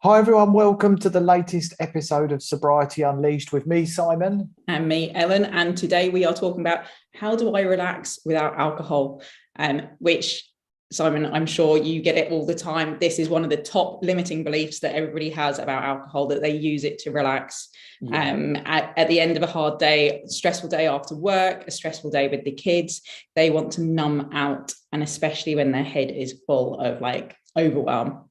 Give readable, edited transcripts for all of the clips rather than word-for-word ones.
Hi everyone, welcome to the latest episode of Sobriety Unleashed with me, Simon. And me, Ellen. And today we are talking about how do I relax without alcohol, which, Simon, I'm sure you get it all the time. This is one of the top limiting beliefs that everybody has about alcohol, that they use it to relax. Yeah. At the end of a hard day, stressful day after work, a stressful day with the kids, they want to numb out, and especially when their head is full of overwhelm.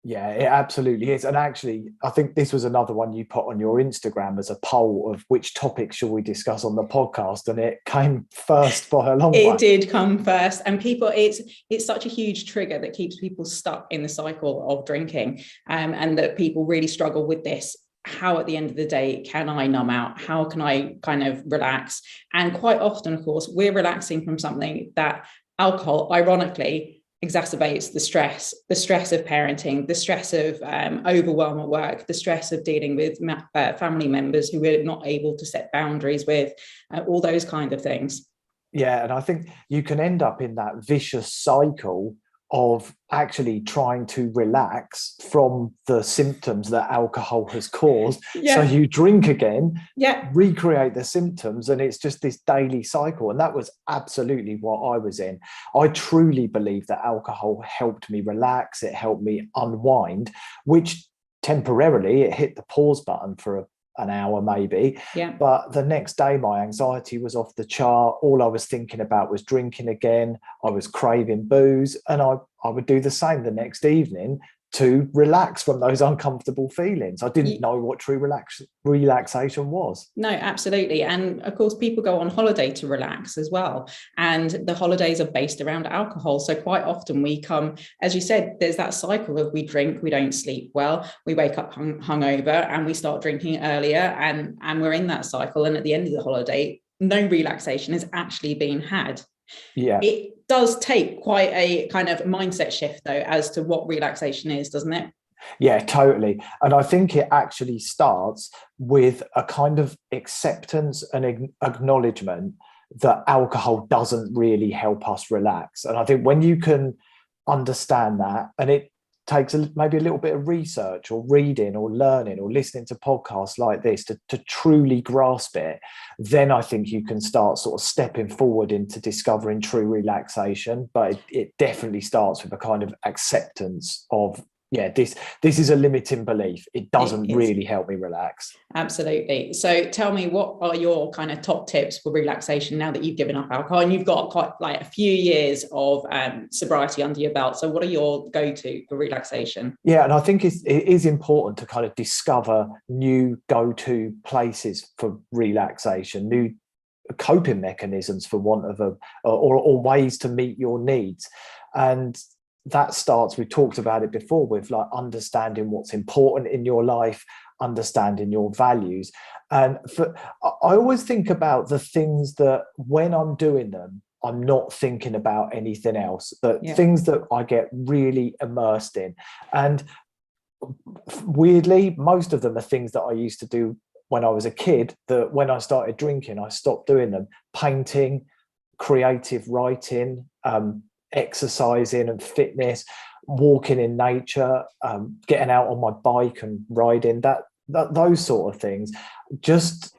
Yeah, it absolutely is. And actually, I think this was another one you put on your Instagram as a poll of which topics shall we discuss on the podcast. And it came first by a long way. It did come first. And people, it's such a huge trigger that keeps people stuck in the cycle of drinking, and that people really struggle with this. How at the end of the day can I numb out? How can I kind of relax? And quite often, of course, we're relaxing from something that alcohol, ironically, exacerbates the stress of parenting, the stress of overwhelm at work, the stress of dealing with family members who we're not able to set boundaries with, all those kind of things. Yeah, and I think you can end up in that vicious cycle of actually trying to relax from the symptoms that alcohol has caused. Yeah. So you drink again, recreate the symptoms, and it's just this daily cycle. And that was absolutely what I was in. I truly believe that alcohol helped me relax. It helped me unwind, which temporarily it hit the pause button for an hour maybe. Yeah. But the next day my anxiety was off the chart. All I was thinking about was drinking again. I was craving booze, and I would do the same the next evening to relax from those uncomfortable feelings. I didn't know what true relaxation was. No, absolutely. And of course, people go on holiday to relax as well. And the holidays are based around alcohol. So quite often we come, as you said, there's that cycle of we drink, we don't sleep well, we wake up hungover, and we start drinking earlier, and we're in that cycle. And at the end of the holiday, no relaxation is actually being had. Yeah. It does take quite a kind of mindset shift, though, as to what relaxation is, doesn't it? Yeah, totally. And I think it actually starts with a kind of acceptance and acknowledgement that alcohol doesn't really help us relax. And I think when you can understand that, and it takes maybe a little bit of research or reading or learning or listening to podcasts like this to truly grasp it, then I think you can start sort of stepping forward into discovering true relaxation. But it definitely starts with a kind of acceptance of, yeah, this is a limiting belief. It doesn't really help me relax. Absolutely. So tell me, what are your kind of top tips for relaxation now that you've given up alcohol and you've got quite like a few years of sobriety under your belt? So what are your go-to for relaxation? Yeah, and I think it is important to kind of discover new go-to places for relaxation, new coping mechanisms, for want of or ways to meet your needs. And that starts, we talked about it before, with like understanding what's important in your life, understanding your values. And I always think about the things that when I'm doing them, I'm not thinking about anything else, but things that I get really immersed in. And weirdly, most of them are things that I used to do when I was a kid, that when I started drinking, I stopped doing them. Painting, creative writing, exercising and fitness, walking in nature, getting out on my bike and riding, that those sort of things, just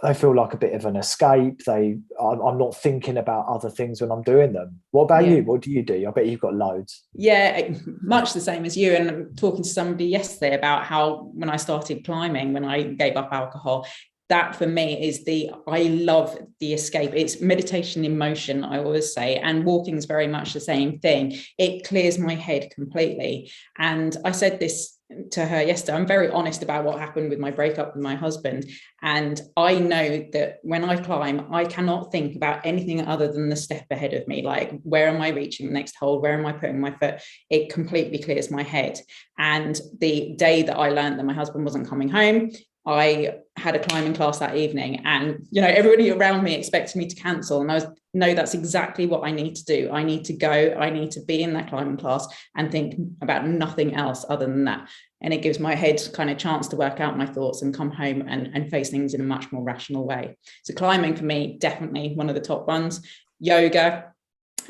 they feel like a bit of an escape. I'm not thinking about other things when I'm doing them. What about you? What do you do? I bet you've got loads. Yeah, much the same as you. And I'm talking to somebody yesterday about how when I started climbing, when I gave up alcohol, that for me is I love the escape. It's meditation in motion, I always say, and walking is very much the same thing. It clears my head completely. And I said this to her yesterday. I'm very honest about what happened with my breakup with my husband. And I know that when I climb, I cannot think about anything other than the step ahead of me. Like, where am I reaching the next hole? Where am I putting my foot? It completely clears my head. And the day that I learned that my husband wasn't coming home, I had a climbing class that evening, and everybody around me expected me to cancel, and no, that's exactly what I need to do. I need to go. I need to be in that climbing class and think about nothing else other than that. And it gives my head kind of chance to work out my thoughts and come home and face things in a much more rational way. So climbing for me, definitely one of the top ones. Yoga,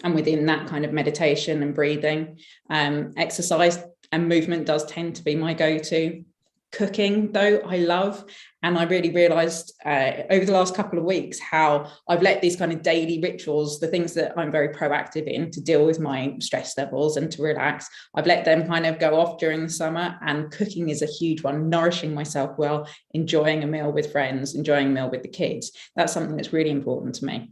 and within that kind of meditation and breathing, exercise. and movement does tend to be my go-to. Cooking, though, I love, and I really realized over the last couple of weeks how I've let these kind of daily rituals, the things that I'm very proactive in to deal with my stress levels and to relax, I've let them kind of go off during the summer. And cooking is a huge one. Nourishing myself well, enjoying a meal with friends, enjoying a meal with the kids, that's something that's really important to me.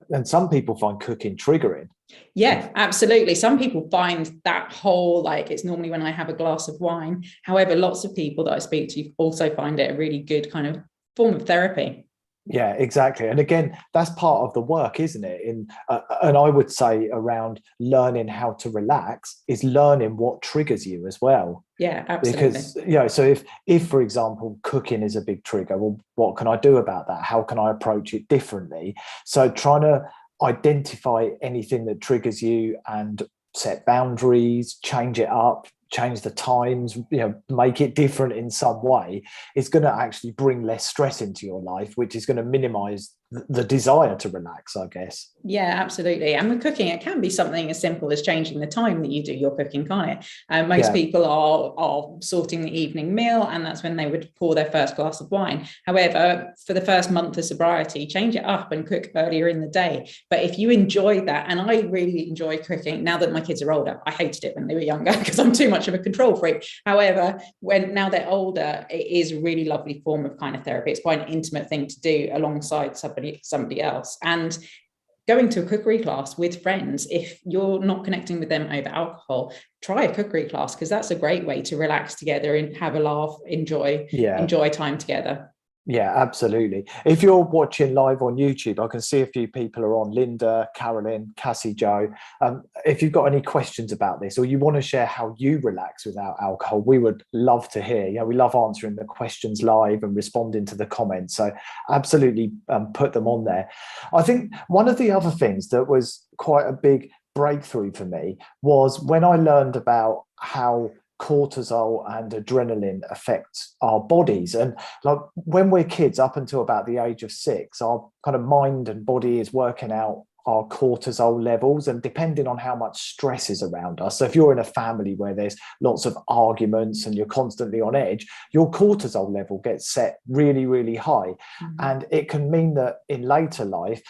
And some people find cooking triggering. Yeah, absolutely. Some people find that whole, like, it's normally when I have a glass of wine. However, lots of people that I speak to also find it a really good kind of form of therapy. Yeah, exactly. And again, that's part of the work, isn't it? And I would say around learning how to relax is learning what triggers you as well. Yeah, absolutely. Because, so if, for example, cooking is a big trigger, well, what can I do about that? How can I approach it differently? So trying to identify anything that triggers you and set boundaries, change it up, change the times, make it different in some way, is going to actually bring less stress into your life, which is going to minimize the desire to relax, I guess. Yeah, absolutely. And with cooking, it can be something as simple as changing the time that you do your cooking, can't it? Most people are sorting the evening meal, and that's when they would pour their first glass of wine. However, for the first month of sobriety, change it up and cook earlier in the day. But if you enjoy that, and I really enjoy cooking now that my kids are older. I hated it when they were younger because I'm too much of a control freak. However, now they're older, it is a really lovely form of kind of therapy. It's quite an intimate thing to do alongside somebody else. And going to a cookery class with friends, if you're not connecting with them over alcohol, try a cookery class, because that's a great way to relax together and have a laugh, enjoy time together. Yeah, absolutely. If you're watching live on YouTube, I can see a few people are on: Linda, Carolyn, Cassie, Joe. If you've got any questions about this, or you want to share how you relax without alcohol, we would love to hear. We love answering the questions live and responding to the comments. So absolutely put them on there. I think one of the other things that was quite a big breakthrough for me was when I learned about how cortisol and adrenaline affects our bodies. And like when we're kids, up until about the age of 6, our kind of mind and body is working out our cortisol levels, and depending on how much stress is around us. So if you're in a family where there's lots of arguments and you're constantly on edge, your cortisol level gets set really, really high. Mm-hmm. And it can mean that in later life,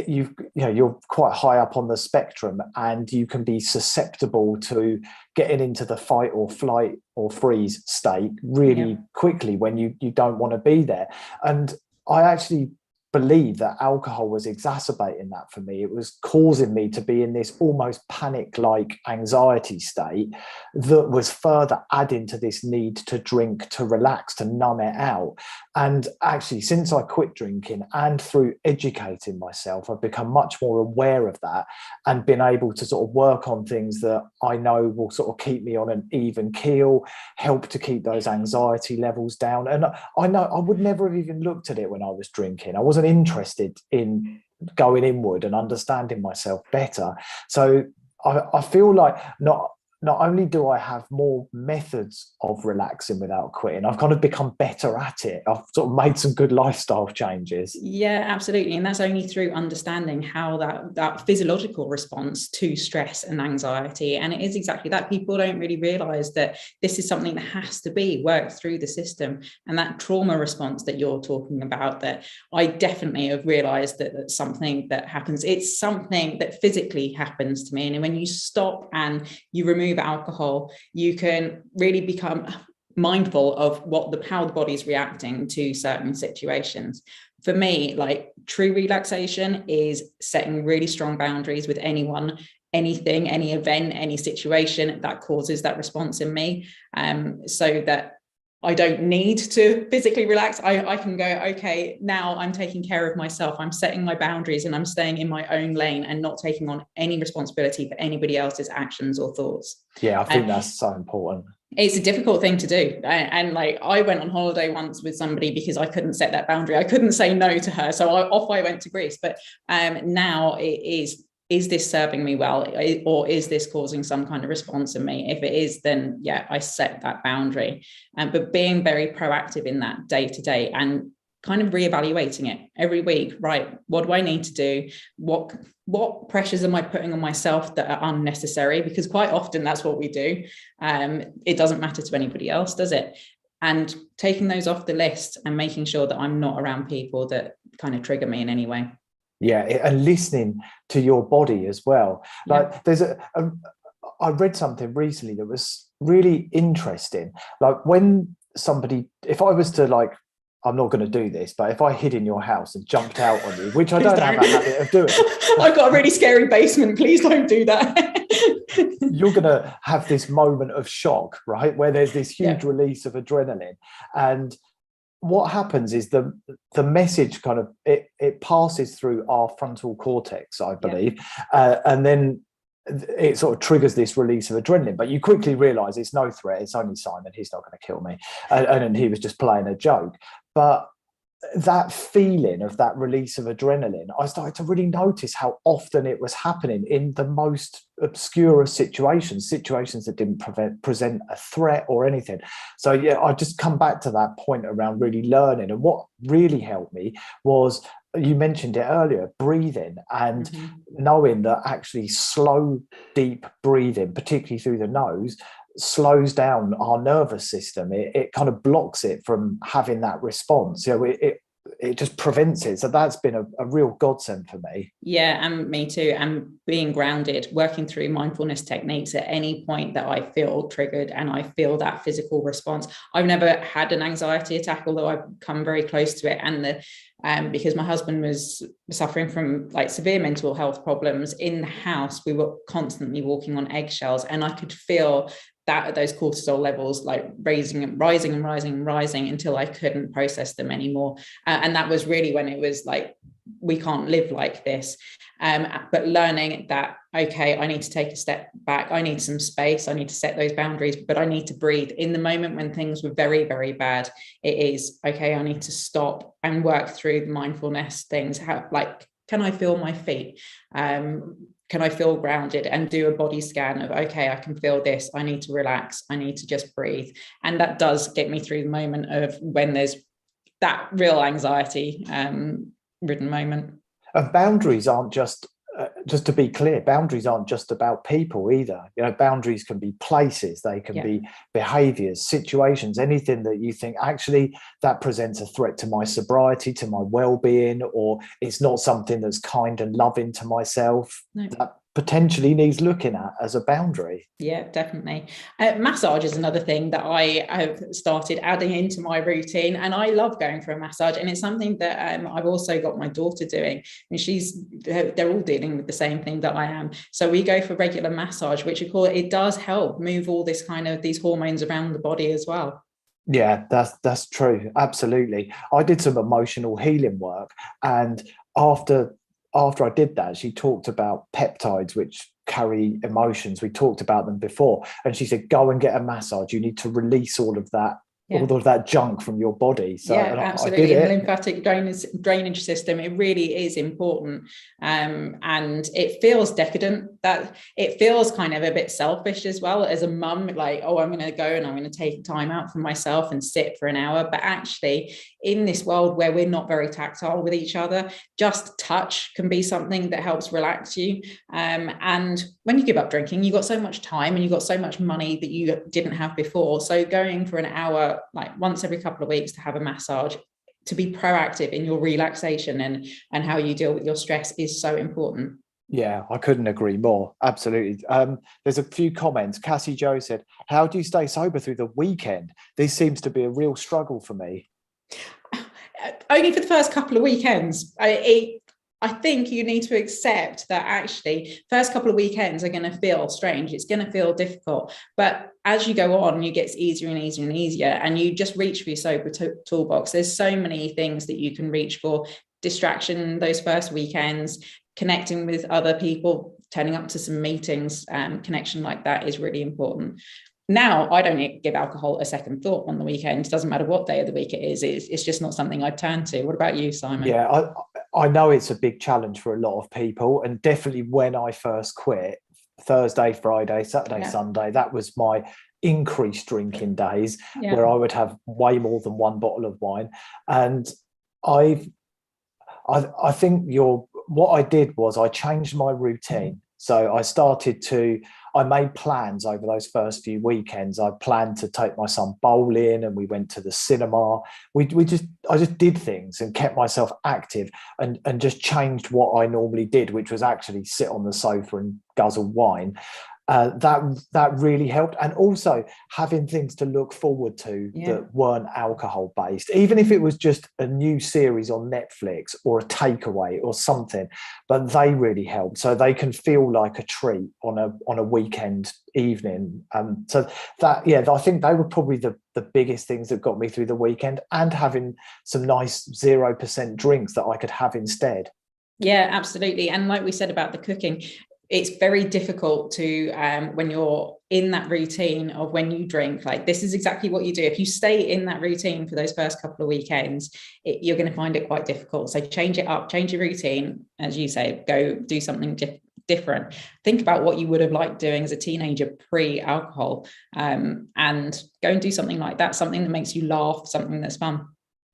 you're quite high up on the spectrum, and you can be susceptible to getting into the fight or flight or freeze state really quickly when you don't want to be there. And I actually believe that alcohol was exacerbating that for me. It was causing me to be in this almost panic-like anxiety state that was further adding to this need to drink, to relax, to numb it out. And actually, since I quit drinking and through educating myself, I've become much more aware of that and been able to sort of work on things that I know will sort of keep me on an even keel, help to keep those anxiety levels down. And I know I would never have even looked at it when I was drinking. I wasn't interested in going inward and understanding myself better. So I feel like not only do I have more methods of relaxing without quitting, I've kind of become better at it. I've sort of made some good lifestyle changes. Yeah, absolutely. And that's only through understanding how that physiological response to stress and anxiety. And it is exactly that. People don't really realize that this is something that has to be worked through the system. And that trauma response that you're talking about, that I definitely have realized that that's something that happens. It's something that physically happens to me. And when you stop and you remove alcohol, you can really become mindful of how the body's reacting to certain situations. For me, like, true relaxation is setting really strong boundaries with anyone, anything, any event, any situation that causes that response in me, so that I don't need to physically relax. I can go, okay, now I'm taking care of myself. I'm setting my boundaries and I'm staying in my own lane and not taking on any responsibility for anybody else's actions or thoughts. Yeah, I think that's so important. It's a difficult thing to do. And like, I went on holiday once with somebody because I couldn't set that boundary. I couldn't say no to her. So I went to Greece. But now it is this serving me well, or is this causing some kind of response in me? If it is, then I set that boundary. But being very proactive in that day to day, and kind of reevaluating it every week. Right, what do I need to do? What pressures am I putting on myself that are unnecessary? Because quite often that's what we do. It doesn't matter to anybody else, does it? And taking those off the list and making sure that I'm not around people that kind of trigger me in any way. Yeah, and listening to your body as well. Like there's I read something recently that was really interesting. Like when somebody, if I was to like, I'm not going to do this, but if I hid in your house and jumped out on you, which I don't have a habit of doing. I've got a really scary basement. Please don't do that. You're going to have this moment of shock, right? Where there's this huge release of adrenaline. And what happens is the message kind of, it passes through our frontal cortex, I believe. And then it sort of triggers this release of adrenaline, but you quickly realize it's no threat. It's only Simon. He's not going to kill me. And he was just playing a joke. But that feeling of that release of adrenaline, I started to really notice how often it was happening in the most obscure situations that didn't present a threat or anything. So yeah, I just come back to that point around really learning. And what really helped me was, you mentioned it earlier, breathing, and knowing that actually slow, deep breathing, particularly through the nose, slows down our nervous system. It kind of blocks it from having that response. You know, it just prevents it. So that's been a real godsend for me. Yeah, and me too. And being grounded, working through mindfulness techniques at any point that I feel triggered and I feel that physical response. I've never had an anxiety attack, although I've come very close to it. And because my husband was suffering from like severe mental health problems in the house, we were constantly walking on eggshells, and I could feel that those cortisol levels like rising until I couldn't process them anymore. And that was really when it was like, we can't live like this. But learning that, okay, I need to take a step back. I need some space. I need to set those boundaries, but I need to breathe. In the moment when things were very, very bad, it is, okay, I need to stop and work through the mindfulness things. How, like, can I feel my feet? Can I feel grounded? And do a body scan of, okay, I can feel this. I need to relax. I need to just breathe. And that does get me through the moment of when there's that real anxiety ridden moment. And boundaries aren't just to be clear, boundaries aren't just about people either. You know, boundaries can be places, they can be behaviors, situations, anything that you think actually that presents a threat to my sobriety, to my well-being, or it's not something that's kind and loving to myself. No. That potentially needs looking at as a boundary. Yeah, definitely. Massage is another thing that I have started adding into my routine, and I love going for a massage, and it's something that I've also got my daughter doing, and they're all dealing with the same thing that I am. So we go for regular massage, which it does help move all this kind of these hormones around the body as well. Yeah, that's true. Absolutely. I did some emotional healing work, and after I did that, she talked about peptides, which carry emotions. We talked about them before. And she said, go and get a massage. You need to release all of that, all of that junk from your body. So absolutely. In the lymphatic drainage system, it really is important. And it feels decadent, that it feels kind of a bit selfish as well as a mum, like, oh, I'm going to go and I'm going to take time out for myself and sit for an hour. But actually, in this world where we're not very tactile with each other, just touch can be something that helps relax you. And when you give up drinking, you've got so much time and you've got so much money that you didn't have before. So going for an hour, like once every couple of weeks, to have a massage, to be proactive in your relaxation and how you deal with your stress is so important. Yeah, I couldn't agree more. Absolutely. There's a few comments. Cassie Joe said, how do you stay sober through the weekend? This seems to be a real struggle for me. Only for the first couple of weekends. I think you need to accept that actually first couple of weekends are going to feel strange. It's going to feel difficult. But as you go on, it gets easier and easier and easier. And you just reach for your sober toolbox. There's so many things that you can reach for. Distraction those first weekends, connecting with other people, turning up to some meetings, connection like that is really important. Now, I don't give alcohol a second thought on the weekend. It doesn't matter what day of the week it is. It's just not something I turn to. What about you, Simon? Yeah, I know it's a big challenge for a lot of people. And definitely when I first quit, Thursday, Friday, Saturday, Sunday, that was my increased drinking days where I would have way more than one bottle of wine. And I think what I did was I changed my routine. So I made plans over those first few weekends. I planned to take my son bowling, and we went to the cinema. I just did things and kept myself active, and just changed what I normally did, which was actually sit on the sofa and guzzle wine. That really helped. And also having things to look forward to that weren't alcohol based, even if it was just a new series on Netflix or a takeaway or something, but they really helped, so they can feel like a treat on a weekend evening. So that, I think they were probably the biggest things that got me through the weekend, and having some nice 0% drinks that I could have instead. Yeah, absolutely. And like we said about the cooking, it's very difficult to when you're in that routine of when you drink, like this is exactly what you do. If you stay in that routine for those first couple of weekends, you're going to find it quite difficult. So change it up, change your routine, as you say, go do something different. Think about what you would have liked doing as a teenager pre-alcohol, and go and do something like that, something that makes you laugh, something that's fun.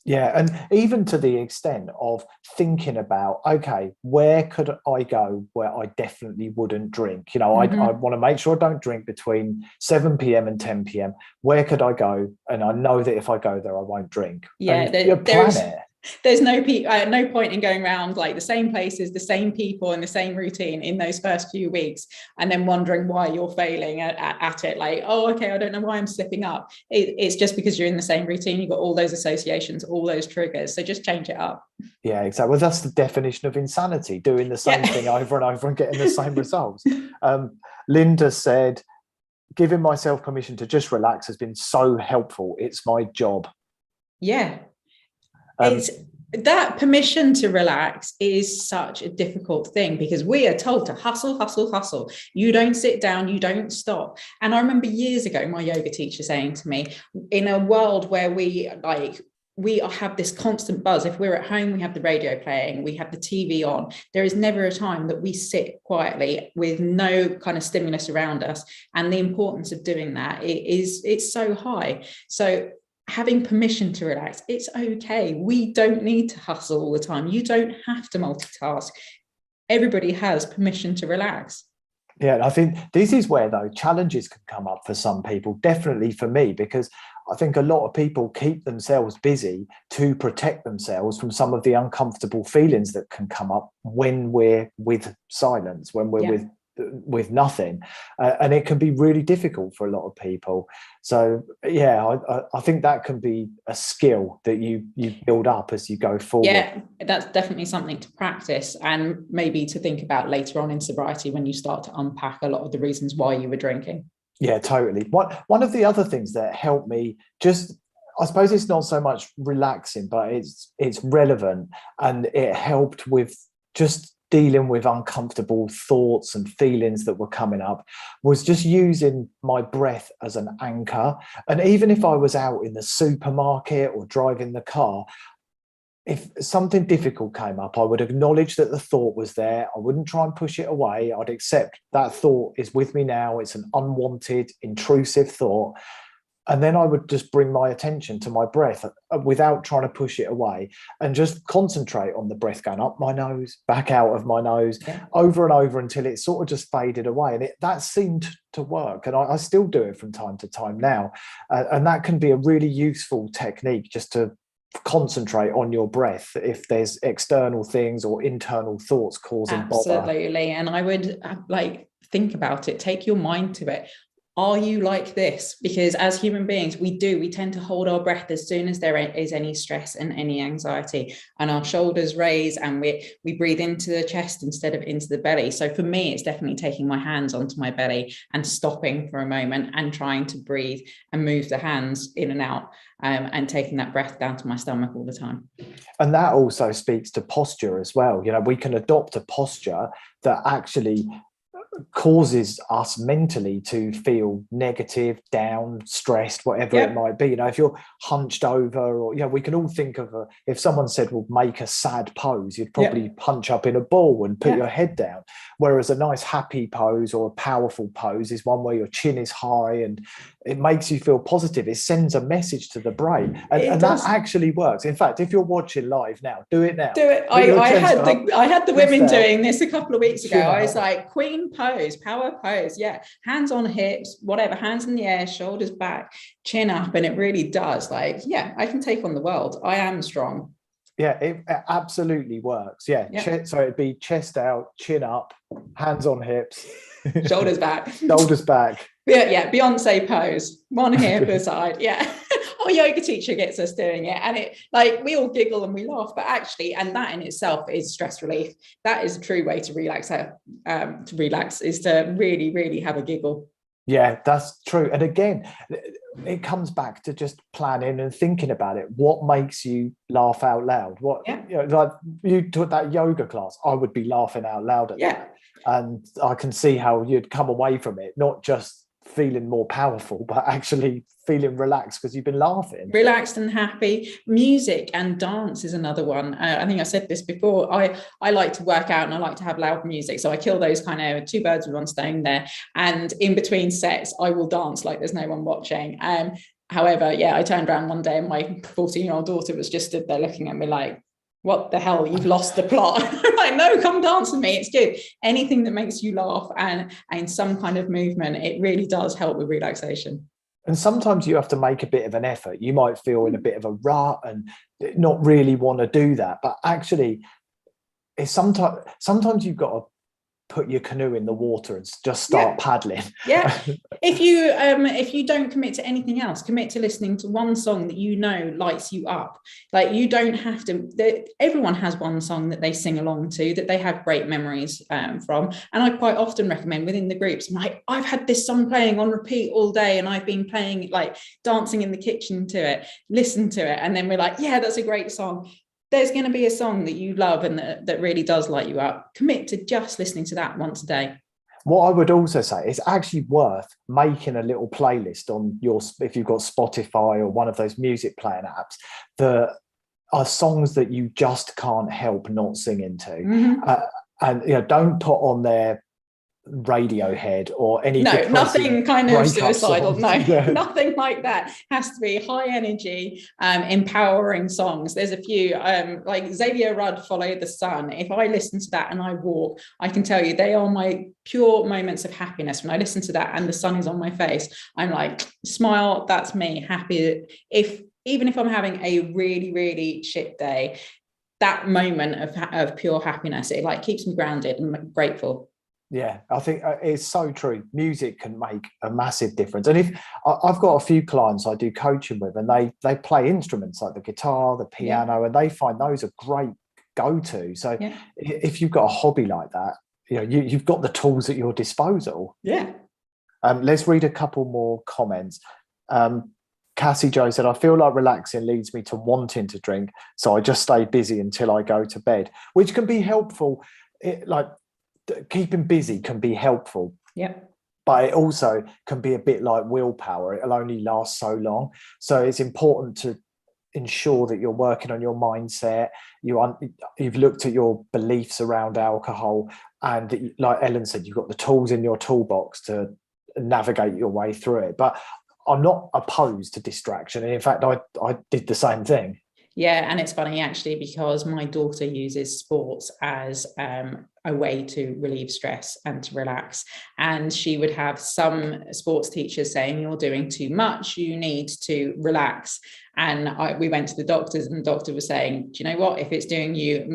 Yeah, and even to the extent of thinking about, okay, where could I go where I definitely wouldn't drink? You know, I want to make sure I don't drink between 7 p.m. and 10 p.m. Where could I go? And I know that if I go there, I won't drink. Yeah, there's no point in going around like the same places, the same people, and the same routine in those first few weeks, and then wondering why you're failing at it. Like, oh, okay, I don't know why I'm slipping up. It's just because you're in the same routine. You've got all those associations, all those triggers. So just change it up. Yeah, exactly. Well, that's the definition of insanity: doing the same thing over and over and getting the same results. Linda said, "Giving myself permission to just relax has been so helpful. It's my job." Yeah. It's that permission to relax is such a difficult thing, because we are told to hustle, hustle, hustle. You don't sit down, you don't stop. And I remember years ago, my yoga teacher saying to me, in a world where we have this constant buzz. If we're at home, we have the radio playing, we have the TV on. There is never a time that we sit quietly with no kind of stimulus around us. And the importance of doing that it's so high. So having permission to relax, it's okay. We don't need to hustle all the time. You don't have to multitask. Everybody has permission to relax. Yeah, I think this is where, though, challenges can come up for some people, definitely for me, because I think a lot of people keep themselves busy to protect themselves from some of the uncomfortable feelings that can come up when we're with silence, when we're with nothing, and it can be really difficult for a lot of people. So I think that can be a skill that you build up as you go forward. Yeah, that's definitely something to practice, and maybe to think about later on in sobriety when you start to unpack a lot of the reasons why you were drinking. Yeah, totally. One of the other things that helped me, just I suppose it's not so much relaxing, but it's relevant, and it helped with just dealing with uncomfortable thoughts and feelings that were coming up, was just using my breath as an anchor. And even if I was out in the supermarket or driving the car, if something difficult came up, I would acknowledge that the thought was there. I wouldn't try and push it away. I'd accept that thought is with me now. It's an unwanted, intrusive thought. And then I would just bring my attention to my breath without trying to push it away, and just concentrate on the breath going up my nose, back out of my nose, over and over until it sort of just faded away. And that seemed to work. And I still do it from time to time now. And that can be a really useful technique, just to concentrate on your breath if there's external things or internal thoughts causing bother. Absolutely. And I would think about it, take your mind to it. Are you like this? Because as human beings, we tend to hold our breath as soon as there is any stress and any anxiety, and our shoulders raise, and we breathe into the chest instead of into the belly. So for me, it's definitely taking my hands onto my belly and stopping for a moment and trying to breathe and move the hands in and out, and taking that breath down to my stomach all the time. And that also speaks to posture as well. You know, we can adopt a posture that actually causes us mentally to feel negative, down, stressed, whatever it might be. If you're hunched over, or we can all think of if someone said, well, make a sad pose, you'd probably hunch up in a ball and put your head down. Whereas a nice happy pose or a powerful pose is one where your chin is high and it makes you feel positive. It sends a message to the brain, and that actually works. In fact, if you're watching live now, do it now. Do it. I had the women doing this a couple of weeks ago. I was like, queen pose, power pose. Hands on hips, whatever, hands in the air, shoulders back, chin up. And it really does. I can take on the world. I am strong. It absolutely works. So it'd be chest out, chin up, hands on hips, shoulders back. Shoulders back. Beyonce pose, one hip aside. Our yoga teacher gets us doing it, and it we all giggle and we laugh, but actually, and that in itself is stress relief. That is a true way to relax. Is to really, really have a giggle. Yeah, that's true. And again, it comes back to just planning and thinking about it. What makes you laugh out loud? You took that yoga class, I would be laughing out loud at that. And I can see how you'd come away from it, not just feeling more powerful, but actually feeling relaxed because you've been laughing. Relaxed and happy. Music and dance is another one. I think I said this before. I like to work out and I like to have loud music. So I kill those kind of two birds with one stone there. And in between sets, I will dance like there's no one watching. However, I turned around one day and my 14-year-old daughter was just stood there looking at me like, what the hell, you've lost the plot. I'm like, no, come dance with me, it's good. Anything that makes you laugh and some kind of movement, it really does help with relaxation. And sometimes you have to make a bit of an effort. You might feel in a bit of a rut and not really want to do that, but actually it's sometimes you've got to put your canoe in the water and just start paddling. If you don't commit to anything else, commit to listening to one song that lights you up. You don't have to. Everyone has one song that they sing along to that they have great memories from, and I quite often recommend within the groups. I'm like, I've had this song playing on repeat all day and I've been playing dancing in the kitchen to it, listen to it, and then we're like, that's a great song. There's going to be a song that you love and that really does light you up. Commit to just listening to that once a day. What I would also say, it's actually worth making a little playlist on if you've got Spotify or one of those music playing apps, that are songs that you just can't help not singing to. Mm-hmm. And don't put on their Radiohead or any nothing kind of suicidal songs. Nothing like that. Has to be high energy, empowering songs. There's a few like Xavier Rudd, Follow the Sun. If I listen to that and I walk, I can tell you they are my pure moments of happiness. When I listen to that and the sun is on my face, I'm like, smile, that's me, happy. Even if I'm having a really, really shit day, that moment of pure happiness, it keeps me grounded and grateful. Yeah, I think it's so true. Music can make a massive difference. And if I've got a few clients I do coaching with, and they play instruments like the guitar, the piano, and they find those a great go-to. So if you've got a hobby like that, you've got the tools at your disposal. Yeah. Let's read a couple more comments. Cassie Joe said, I feel like relaxing leads me to wanting to drink, so I just stay busy until I go to bed, which can be helpful. Keeping busy can be helpful, but it also can be a bit like willpower. It'll only last so long, so it's important to ensure that you're working on your mindset. You've looked at your beliefs around alcohol, and like Ellen said, you've got the tools in your toolbox to navigate your way through it. But I'm not opposed to distraction, and in fact I did the same thing. Yeah, and it's funny actually, because my daughter uses sports as a way to relieve stress and to relax. And she would have some sports teachers saying, you're doing too much, you need to relax. And we went to the doctors, and the doctor was saying, do you know what, if it's doing your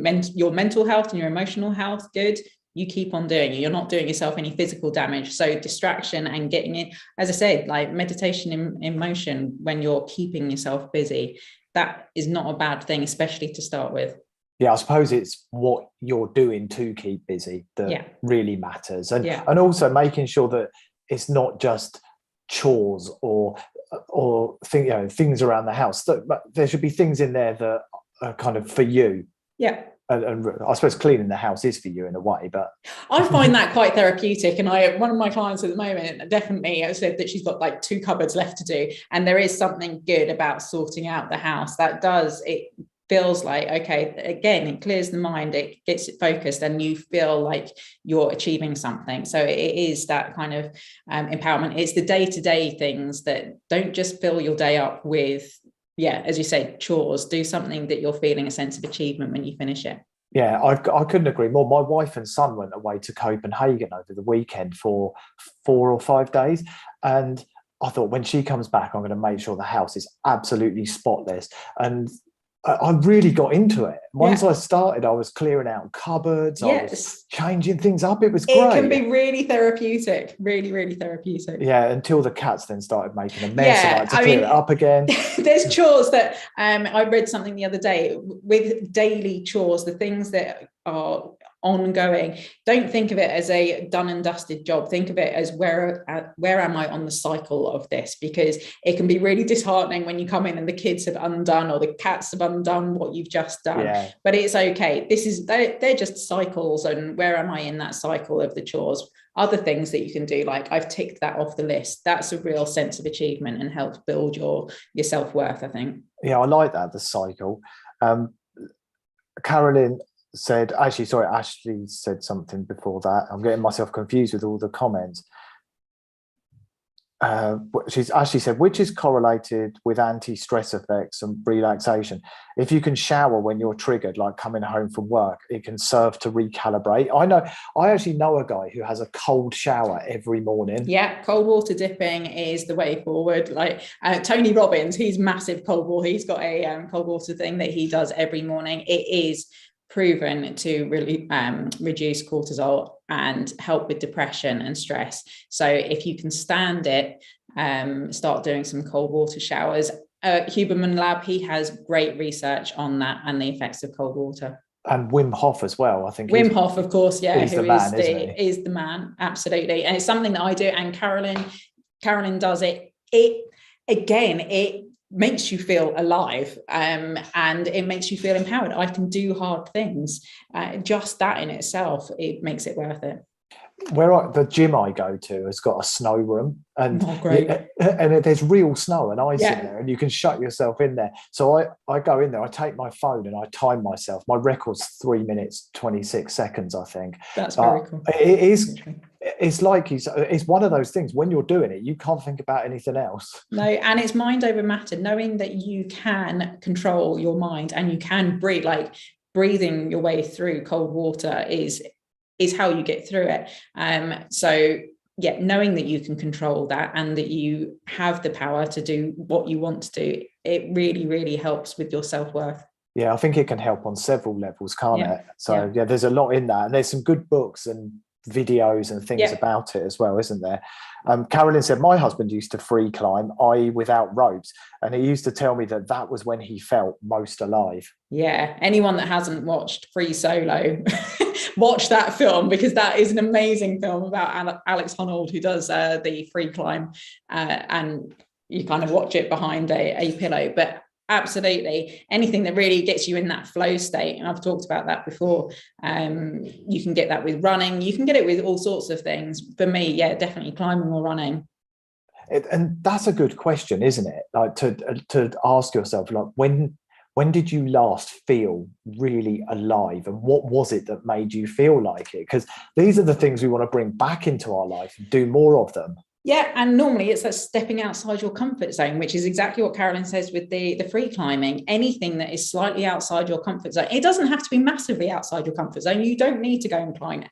mental health and your emotional health good, you keep on doing it. You're not doing yourself any physical damage. So distraction and getting it, as I said, like meditation in motion, when you're keeping yourself busy, that is not a bad thing, especially to start with. Yeah, I suppose it's what you're doing to keep busy that really matters. And also making sure that it's not just chores or things around the house. But there should be things in there that are kind of for you. Yeah. And I suppose cleaning the house is for you in a way, but I find that quite therapeutic. And one of my clients at the moment definitely has said that she's got like 2 cupboards left to do. And there is something good about sorting out the house. It feels like, okay, again, it clears the mind, it gets it focused, and you feel like you're achieving something. So it is that kind of empowerment. It's the day-to-day things that don't just fill your day up with, as you say, chores. Do something that you're feeling a sense of achievement when you finish it. Yeah, I couldn't agree more. My wife and son went away to Copenhagen over the weekend for 4 or 5 days. And I thought, when she comes back, I'm going to make sure the house is absolutely spotless. And I really got into it. Once I started, I was clearing out cupboards. I was changing things up. It was great. It can be really therapeutic, really, really therapeutic. Yeah, until the cats then started making a mess. I had to clear it up again. There's chores that I read something the other day with daily chores, the things that are ongoing. Don't think of it as a done and dusted job. Think of it as where am I on the cycle of this? Because it can be really disheartening when you come in and the kids have undone or the cats have undone what you've just done. Yeah. But it's okay. They're just cycles, and where am I in that cycle of the chores? Other things that you can do, like I've ticked that off the list. That's a real sense of achievement and helps build your self-worth, I think. Yeah, I like that, the cycle. Carolyn said, Ashley said something before that. I'm getting myself confused with all the comments. Ashley said, which is correlated with anti-stress effects and relaxation. If you can shower when you're triggered, like coming home from work, it can serve to recalibrate. I actually know a guy who has a cold shower every morning. Yeah, cold water dipping is the way forward. Like Tony Robbins, he's massive cold water. He's got a cold water thing that he does every morning. It is proven to really reduce cortisol and help with depression and stress. So if you can stand it, start doing some cold water showers. Huberman Lab, he has great research on that and the effects of cold water. And Wim Hof as well, I think. Wim Hof, of course, yeah, who is the man, absolutely. And it's something that I do, and Carolyn does it. It makes you feel alive, and it makes you feel empowered. I can do hard things. Just that in itself, it makes it worth it. The gym I go to has got a snow room, and there's real snow and ice in there, and you can shut yourself in there. So I go in there, I take my phone and I time myself. My record's 3 minutes 26 seconds, I think. That's very cool. It is. It's like it's one of those things, when you're doing it, you can't think about anything else. No, and it's mind over matter, knowing that you can control your mind and you can breathe. Like breathing your way through cold water is how you get through it. So yeah, knowing that you can control that and that you have the power to do what you want to do, it really, really helps with your self-worth. Yeah, I think it can help on several levels, can't it? So yeah, there's a lot in that, and there's some good books and videos and things about it as well, isn't there? Carolyn said, my husband used to free climb, i.e. without ropes, and he used to tell me that was when he felt most alive. Yeah, anyone that hasn't watched Free Solo, watch that film, because that is an amazing film about Alex Honnold, who does the free climb, and you kind of watch it behind a pillow. But absolutely, anything that really gets you in that flow state, and I've talked about that before. You can get that with running, you can get it with all sorts of things. For me, definitely climbing or running. And that's a good question, isn't it? Like to ask yourself, like, when did you last feel really alive, and what was it that made you feel like it? Because these are the things we want to bring back into our life and do more of them. Yeah, and normally it's that stepping outside your comfort zone, which is exactly what Carolyn says with the free climbing. Anything that is slightly outside your comfort zone. It doesn't have to be massively outside your comfort zone. You don't need to go and climb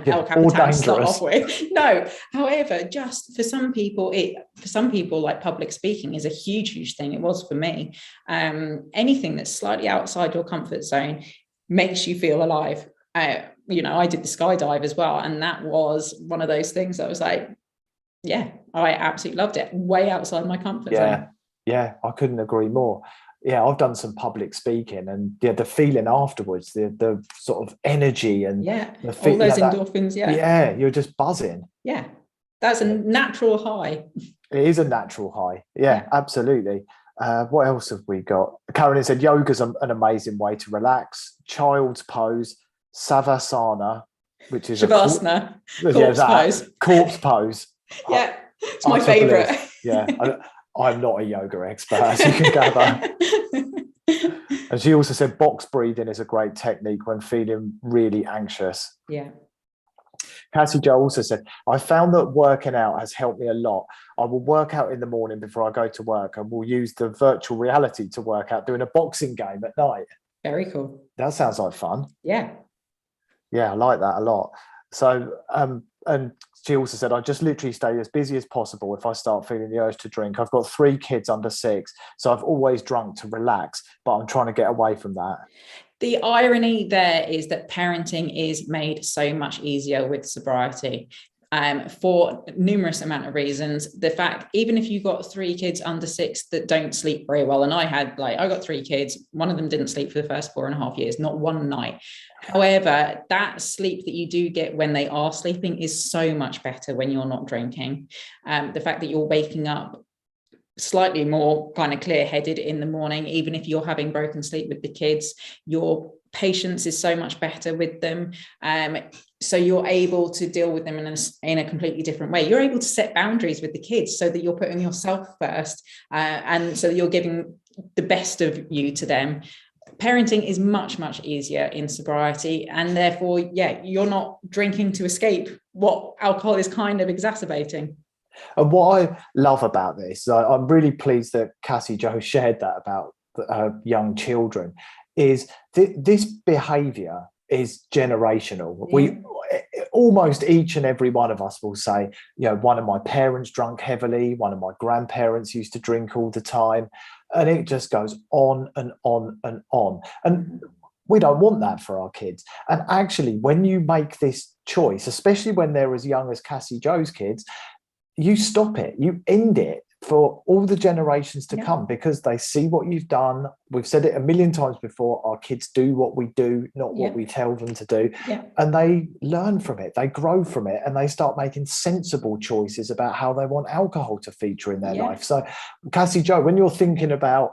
El Capitan to start off with. No, however, just for some people, like public speaking is a huge thing. It was for me. Anything that's slightly outside your comfort zone makes you feel alive. I did the skydive as well, and that was one of those things that was like, yeah, I absolutely loved it. Way outside my comfort zone. Yeah, I couldn't agree more. Yeah, I've done some public speaking, and the feeling afterwards, the sort of energy and the all those endorphins. Yeah, you're just buzzing. Yeah, that's a natural high. It is a natural high. Yeah, absolutely. What else have we got? Carolyn said yoga's an amazing way to relax. child's pose, savasana, which is Shavasana, corpse pose. Corpse pose. Yeah, it's my favorite. Yeah, I'm not a yoga expert, as you can gather. And she also said box breathing is a great technique when feeling really anxious. Yeah. Cassie Jo also said, I found that working out has helped me a lot. I will work out in the morning before I go to work, and will use the virtual reality to work out doing a boxing game at night. Very cool. That sounds like fun. Yeah. Yeah, I like that a lot. So, and she also said, I just literally stay as busy as possible if I start feeling the urge to drink. I've got 3 kids under 6, so I've always drunk to relax, but I'm trying to get away from that. The irony there is that parenting is made so much easier with sobriety. For numerous amount of reasons. The fact, even if you've got 3 kids under 6 that don't sleep very well, and I got 3 kids, one of them didn't sleep for the first 4.5 years, not one night. However, that sleep that you do get when they are sleeping is so much better when you're not drinking. The fact that you're waking up slightly more kind of clear-headed in the morning, even if you're having broken sleep with the kids, your patience is so much better with them. So you're able to deal with them in a completely different way. You're able to set boundaries with the kids so that you're putting yourself first, and so you're giving the best of you to them. Parenting is much, much easier in sobriety, and therefore, you're not drinking to escape what alcohol is kind of exacerbating. And what I love about this, I'm really pleased that Cassie Jo shared that about young children, is this behaviour is generational. Yeah. We almost each and every one of us will say, one of my parents drank heavily, one of my grandparents used to drink all the time, and it just goes on and on and on. And we don't want that for our kids. And actually, when you make this choice, especially when they're as young as Cassie Jo's kids, you stop it, you end it for all the generations to come, because they see what you've done. We've said it a million times before, our kids do what we do, not what we tell them to do. And they learn from it, they grow from it, and they start making sensible choices about how they want alcohol to feature in their life. So Cassie Jo, when you're thinking about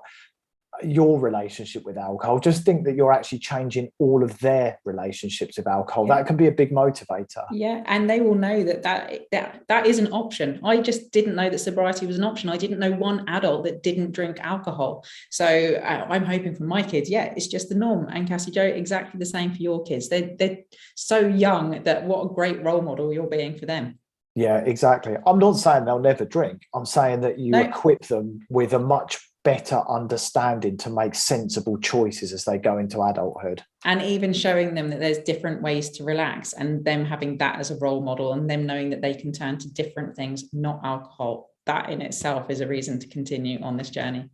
your relationship with alcohol, just think that you're actually changing all of their relationships with alcohol. That can be a big motivator. And they will know that is an option. I just didn't know that sobriety was an option. I didn't know one adult that didn't drink alcohol. So I'm hoping for my kids, it's just the norm. And Cassie Jo, exactly the same for your kids. They're so young that what a great role model you're being for them. Yeah, exactly. I'm not saying they'll never drink. I'm saying that you equip them with a much better understanding to make sensible choices as they go into adulthood. And even showing them that there's different ways to relax, and them having that as a role model, and them knowing that they can turn to different things, not alcohol. That in itself is a reason to continue on this journey.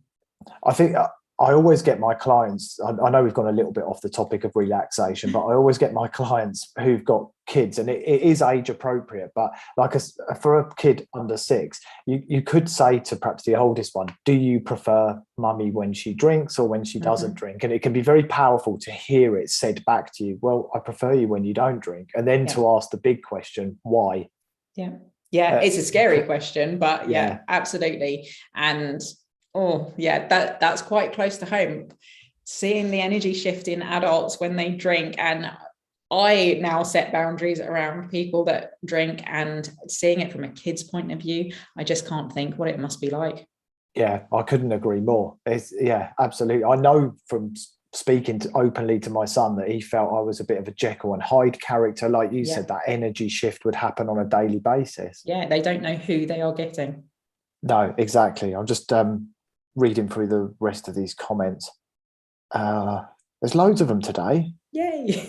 I think I always get my clients, I know we've gone a little bit off the topic of relaxation, but I always get my clients who've got kids, and it is age appropriate, but for a kid under 6, you could say to perhaps the oldest one, do you prefer mummy when she drinks or when she doesn't drink? And it can be very powerful to hear it said back to you, well, I prefer you when you don't drink. And then to ask the big question, why? It's a scary question, but absolutely. And that's quite close to home. Seeing the energy shift in adults when they drink, and I now set boundaries around people that drink, and seeing it from a kid's point of view, I just can't think what it must be like. Yeah, I couldn't agree more. Absolutely. I know from speaking openly to my son that he felt I was a bit of a Jekyll and Hyde character. Like you said, that energy shift would happen on a daily basis. They don't know who they are getting. No, exactly. I'm just reading through the rest of these comments. There's loads of them today. Yay.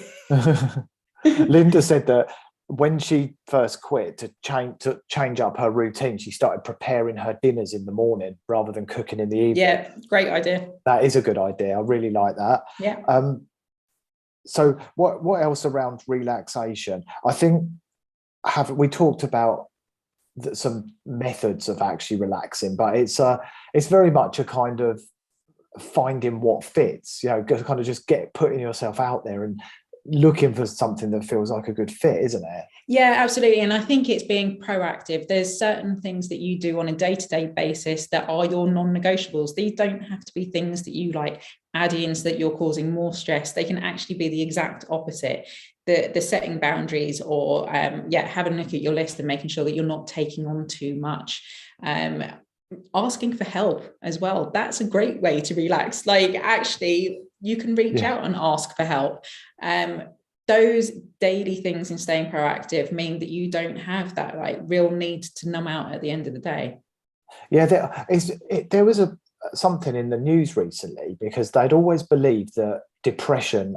Linda said that when she first quit to change up her routine, she started preparing her dinners in the morning rather than cooking in the evening. Great idea. That is a good idea. I really like that. So what else around relaxation? I think we talked about some methods of actually relaxing, but it's very much a kind of finding what fits, kind of just putting yourself out there and looking for something that feels like a good fit, isn't it? Yeah, absolutely. And I think it's being proactive. There's certain things that you do on a day-to-day basis that are your non-negotiables. These don't have to be things that you add-ins that you're causing more stress. They can actually be the exact opposite. The setting boundaries, or having a look at your list and making sure that you're not taking on too much. Asking for help as well. That's a great way to relax. Like, actually, you can reach out and ask for help. Those daily things in staying proactive mean that you don't have that like real need to numb out at the end of the day. Yeah, there was something in the news recently, because they'd always believed that depression,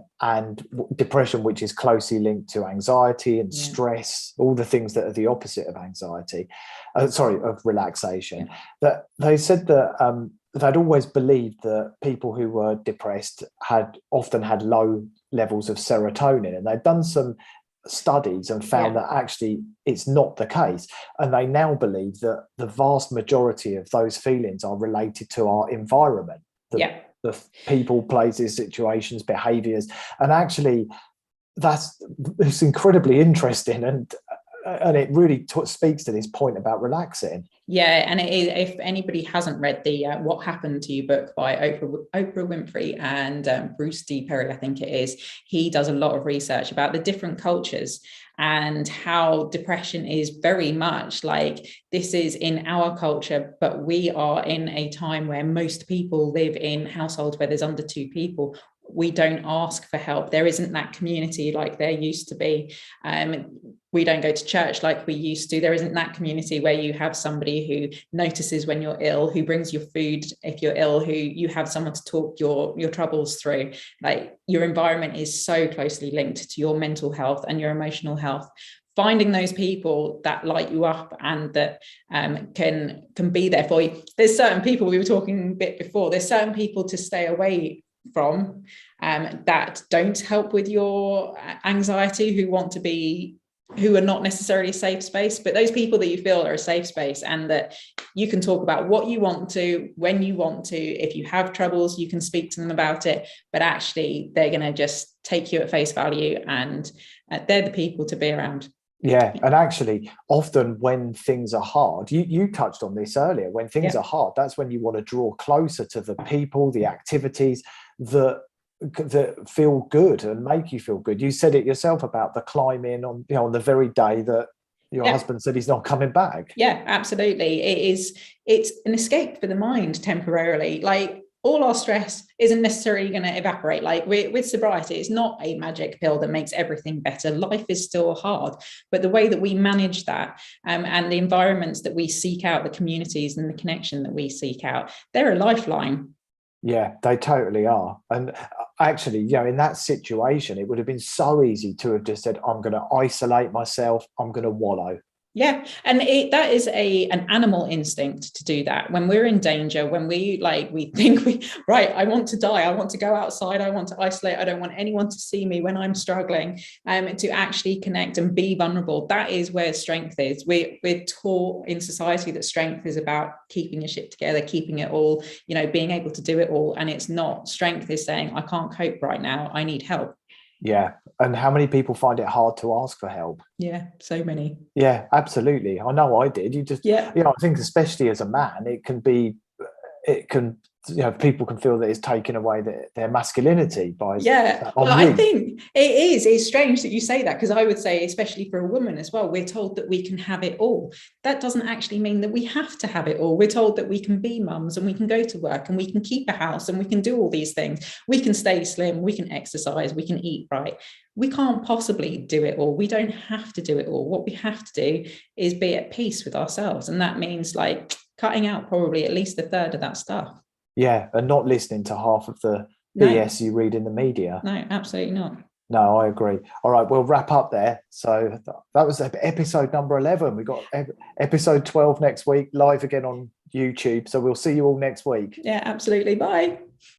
which is closely linked to anxiety and stress, all the things that are the opposite of anxiety, of relaxation, that they said that they'd always believed that people who were depressed often had low levels of serotonin, and they'd done some studies and found that actually it's not the case. And they now believe that the vast majority of those feelings are related to our environment, the people, places, situations, behaviors. And actually it's incredibly interesting, and it really speaks to this point about relaxing. Yeah, and it is, if anybody hasn't read the What Happened to You book by Oprah Winfrey and Bruce D. Perry, I think it is, he does a lot of research about the different cultures and how depression is very much like, this is in our culture, but we are in a time where most people live in households where there's under 2 people. We don't ask for help. There isn't that community like there used to be. We don't go to church like we used to. There isn't that community where you have somebody who notices when you're ill, who brings your food if you're ill, who you have someone to talk your troubles through. Like, your environment is so closely linked to your mental health and your emotional health. Finding those people that light you up and that can be there for you. There's certain people, we were talking a bit before, there's certain people to stay away from that don't help with your anxiety, who are not necessarily a safe space, but those people that you feel are a safe space, and that you can talk about what you want to, when you want to. If you have troubles, you can speak to them about it, but actually they're going to just take you at face value, and they're the people to be around. Yeah, and actually often when things are hard, you touched on this earlier, when things are hard, that's when you want to draw closer to the people, the activities that feel good and make you feel good. You said it yourself about the climbing on the very day that your husband said he's not coming back. Yeah, absolutely. It's an escape for the mind temporarily. Like, all our stress isn't necessarily going to evaporate. Like, with sobriety, it's not a magic pill that makes everything better. Life is still hard, but the way that we manage that and the environments that we seek out, the communities and the connection that we seek out, they're a lifeline. Yeah, they totally are. And actually, in that situation, it would have been so easy to have just said, I'm going to isolate myself, I'm going to wallow. Yeah, and that is an animal instinct to do that. When we're in danger, when we think I want to die, I want to go outside, I want to isolate, I don't want anyone to see me when I'm struggling, to actually connect and be vulnerable. That is where strength is. We're taught in society that strength is about keeping your shit together, keeping it all, being able to do it all. And it's not. Strength is saying, I can't cope right now, I need help. Yeah. And how many people find it hard to ask for help? Yeah, so many. Yeah, absolutely. I know I did. I think especially as a man, people can feel that it's taken away their masculinity by. Yeah, well, I think it's strange that you say that, because I would say, especially for a woman as well, we're told that we can have it all. That doesn't actually mean that we have to have it all. We're told that we can be mums and we can go to work and we can keep a house and we can do all these things. We can stay slim, we can exercise, we can eat right. We can't possibly do it all. We don't have to do it all. What we have to do is be at peace with ourselves. And that means cutting out probably at least a third of that stuff. Yeah, and not listening to half of the BS you read in the media. No, absolutely not. No, I agree. All right, we'll wrap up there. So that was episode number 11. We've got episode 12 next week, live again on YouTube. So we'll see you all next week. Yeah, absolutely. Bye.